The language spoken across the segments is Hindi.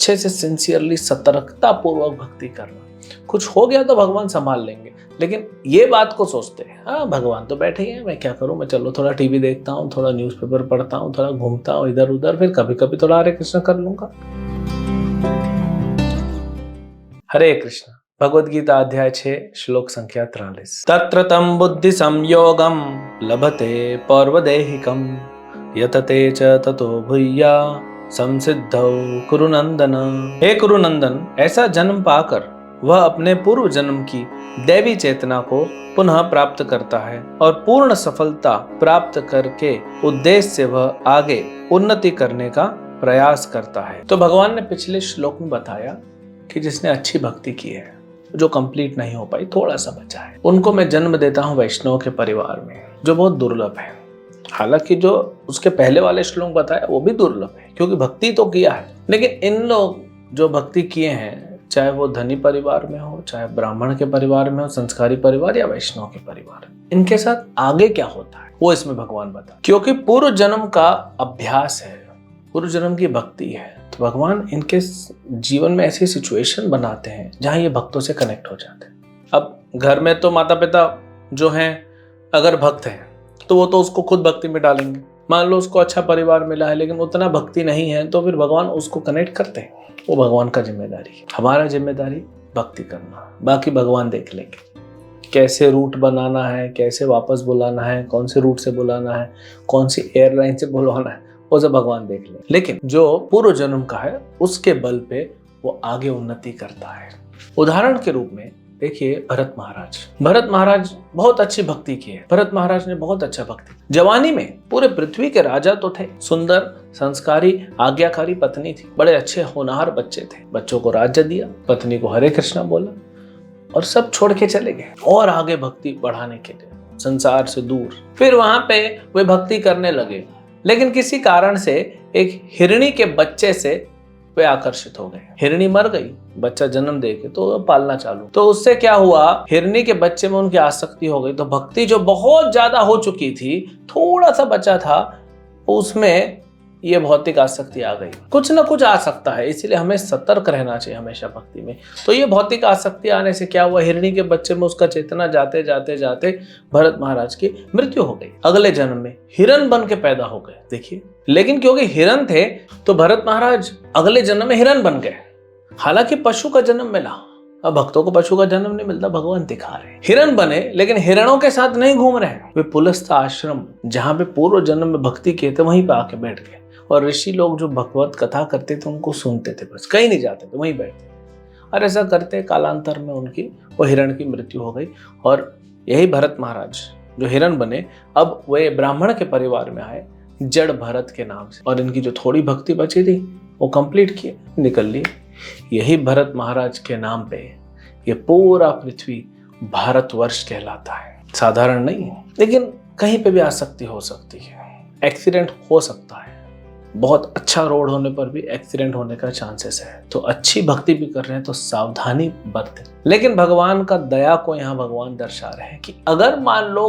अच्छे से सिंसियरली सतर्कता पूर्वक भक्ति करना। कुछ हो गया तो भगवान संभाल लेंगे, लेकिन ये बात को सोचते हैं हाँ भगवान तो बैठे ही हैं, मैं क्या करूं, मैं चलो थोड़ा टीवी देखता हूँ, थोड़ा न्यूज़पेपर पढ़ता हूँ, थोड़ा घूमता हूँ इधर उधर, फिर कभी कभी थोड़ा हरे कृष्ण कर लूंगा। हरे कृष्ण। भगवद गीता अध्याय 6 श्लोक संख्या 43। तत्र तम बुद्धि संयोगम लभते पौर्वदेहिकम यतते च ततो भूया संसिद्धौ कुरुनंदन। हे कुरुनंदन, ऐसा जन्म पाकर वह अपने पूर्व जन्म की दैवी चेतना को पुनः प्राप्त करता है और पूर्ण सफलता प्राप्त करके उद्देश्य से वह आगे उन्नति करने का प्रयास करता है। तो भगवान ने पिछले श्लोक में बताया कि जिसने अच्छी भक्ति की है, जो कंप्लीट नहीं हो पाई, थोड़ा सा बचा है, उनको मैं जन्म देता हूँ वैष्णव के परिवार में, जो बहुत दुर्लभ है। हालांकि जो उसके पहले वाले श्लोक बताया वो भी दुर्लभ है, क्योंकि भक्ति तो किया है, लेकिन इन लोग जो भक्ति किए हैं, चाहे वो धनी परिवार में हो, चाहे ब्राह्मण के परिवार में हो, संस्कारी परिवार या वैष्णव के परिवार, इनके साथ आगे क्या होता है वो इसमें भगवान बता, क्योंकि पूर्व जन्म का अभ्यास है, पूर्व जन्म की भक्ति है, तो भगवान इनके जीवन में ऐसी सिचुएशन बनाते हैं जहां ये भक्तों से कनेक्ट हो जाते हैं। अब घर में तो माता पिता जो हैं अगर भक्त हैं तो वो तो उसको खुद भक्ति में डालेंगे। मान लो उसको अच्छा परिवार मिला है लेकिन उतना भक्ति नहीं है, तो फिर भगवान उसको कनेक्ट करते हैं। वो भगवान का जिम्मेदारी है। हमारा जिम्मेदारी भक्ति करना, बाकी भगवान देख लेंगे। कैसे रूट बनाना है, कैसे वापस बुलाना है, कौन से रूट से बुलाना है, कौन सी एयरलाइन से बुलाना है, वो सब भगवान देख ले। लेकिन जो पूर्व जन्म का है उसके बल पे वो आगे उन्नति करता है। उदाहरण के रूप में देखिए भरत महाराज बहुत अच्छी भक्ति की है। भरत महाराज ने बहुत अच्छा भक्ति, जवानी में पूरे पृथ्वी के राजा तो थे, सुंदर संस्कारी आज्ञाकारी पत्नी थी, बड़े अच्छे होनहार बच्चे थे, बच्चों को राज्य दिया, पत्नी को हरे कृष्णा बोला और सब छोड़ के चले गए और आगे भक्ति बढ़ाने के लिए संसार से दूर। फिर वहां पे वे भक्ति करने लगे, लेकिन किसी कारण से एक हिरणी के बच्चे से वे आकर्षित हो गए। हिरणी मर गई, बच्चा जन्म दे के तो पालना चालू, तो उससे क्या हुआ, हिरणी के बच्चे में उनकी आसक्ति हो गई। तो भक्ति जो बहुत ज्यादा हो चुकी थी, थोड़ा सा बचा था, उसमें ये भौतिक आसक्ति आ गई। कुछ ना कुछ आ सकता है, इसलिए हमें सतर्क रहना चाहिए हमेशा भक्ति में। तो ये भौतिक आसक्ति आने से क्या हुआ, हिरणी के बच्चे में उसका चेतना जाते जाते जाते भरत महाराज की मृत्यु हो गई। अगले जन्म में हिरण बन के पैदा हो गए। देखिए, लेकिन क्योंकि हिरण थे तो भरत महाराज अगले जन्म में हिरण बन गए। हालांकि पशु का जन्म मिला, अब भक्तों को पशु का जन्म नहीं मिलता, भगवान दिखा रहे हैं। हिरण बने, लेकिन हिरणों के साथ नहीं घूम रहे हैं, वे पुलस्त्य आश्रम जहां पे पूर्व जन्म में भक्ति किए थे वहीं पे आके बैठ गए। और ऋषि लोग जो भगवत कथा करते थे उनको सुनते थे, बस कहीं नहीं जाते थे, वहीं बैठते थे। और ऐसा करते कालांतर में उनकी वो हिरण की मृत्यु हो गई। और यही भरत महाराज जो हिरण बने, अब वे ब्राह्मण के परिवार में आए जड़ भरत के नाम से, और इनकी जो थोड़ी भक्ति बची थी वो कंप्लीट किए, निकल लिए। यही भरत महाराज के नाम पे ये पूरा पृथ्वी भारतवर्ष कहलाता है। साधारण नहीं है, लेकिन कहीं पे भी आसक्ति हो सकती है, एक्सीडेंट हो सकता है, बहुत अच्छा रोड होने पर भी एक्सीडेंट होने का चांसेस है। तो अच्छी भक्ति भी कर रहे हैं तो सावधानी बरतें। लेकिन भगवान का दया को यहाँ भगवान दर्शा रहे हैं कि अगर मान लो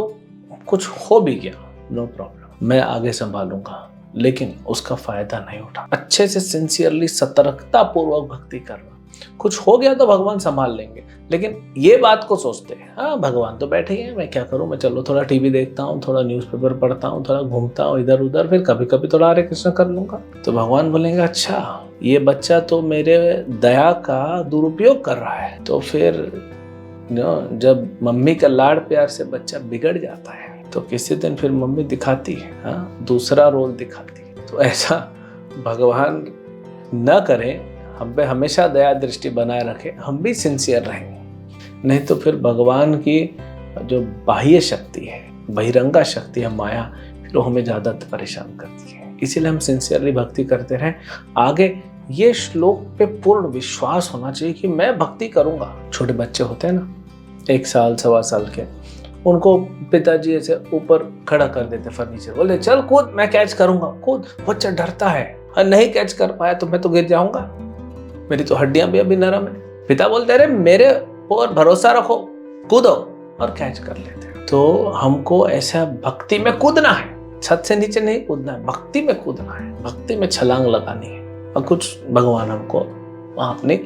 कुछ हो भी गया, नो प्रॉब्लम, मैं आगे संभालूंगा, लेकिन उसका फायदा नहीं उठा। अच्छे से सिंसियरली सतर्कता पूर्वक भक्ति करना। कुछ हो गया तो भगवान संभाल लेंगे, लेकिन ये बात को सोचते हैं हाँ भगवान तो बैठे ही हैं, मैं क्या करूं, मैं चलो थोड़ा टीवी देखता हूँ, थोड़ा न्यूज़पेपर पढ़ता हूँ, थोड़ा घूमता हूँ इधर उधर, फिर कभी कभी थोड़ा हरे कृष्ण कर लूंगा। तो भगवान बोलेंगे अच्छा ये बच्चा तो मेरे दया का दुरुपयोग कर रहा है। तो फिर जब मम्मी का लाड प्यार से बच्चा बिगड़ जाता है तो किसी दिन फिर मम्मी दिखाती है, हाँ दूसरा रोल दिखाती है। तो ऐसा भगवान न करें, हम पे हमेशा दया दृष्टि बनाए रखें, हम भी सिंसियर रहेंगे। नहीं तो फिर भगवान की जो बाह्य शक्ति है, बहिरंगा शक्ति है, माया, फिर वो हमें ज़्यादा परेशान करती है। इसीलिए हम सिंसियरली भक्ति करते रहें। आगे ये श्लोक पे पूर्ण विश्वास होना चाहिए कि मैं भक्ति करूँगा। छोटे बच्चे होते हैं ना, 1 साल 1.25 साल के, उनको पिताजी ऐसे ऊपर खड़ा कर देते फर्नीचर, बोले चल कूद, मैं कैच करूँगा, कूद। बच्चा डरता है, और नहीं कैच कर पाया तो मैं तो गिर जाऊँगा, मेरी तो हड्डियां भी अभी नरम है। पिता बोलते अरे मेरे पर भरोसा रखो, कूदो, और कैच कर लेते हैं। तो हमको ऐसा भक्ति में कूदना है, छत से नीचे नहीं कूदना है, भक्ति में कूदना है, भक्ति में छलांग लगानी है। और कुछ भगवान हमको वहां अपनी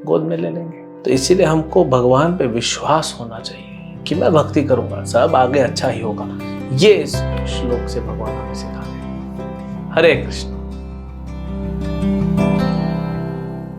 गोद में ले लेंगे। तो इसीलिए हमको भगवान पे विश्वास होना चाहिए कि मैं भक्ति करूंगा, सब आगे अच्छा ही होगा। ये इस श्लोक से भगवान हमें सिखाते हैं। हरे कृष्ण।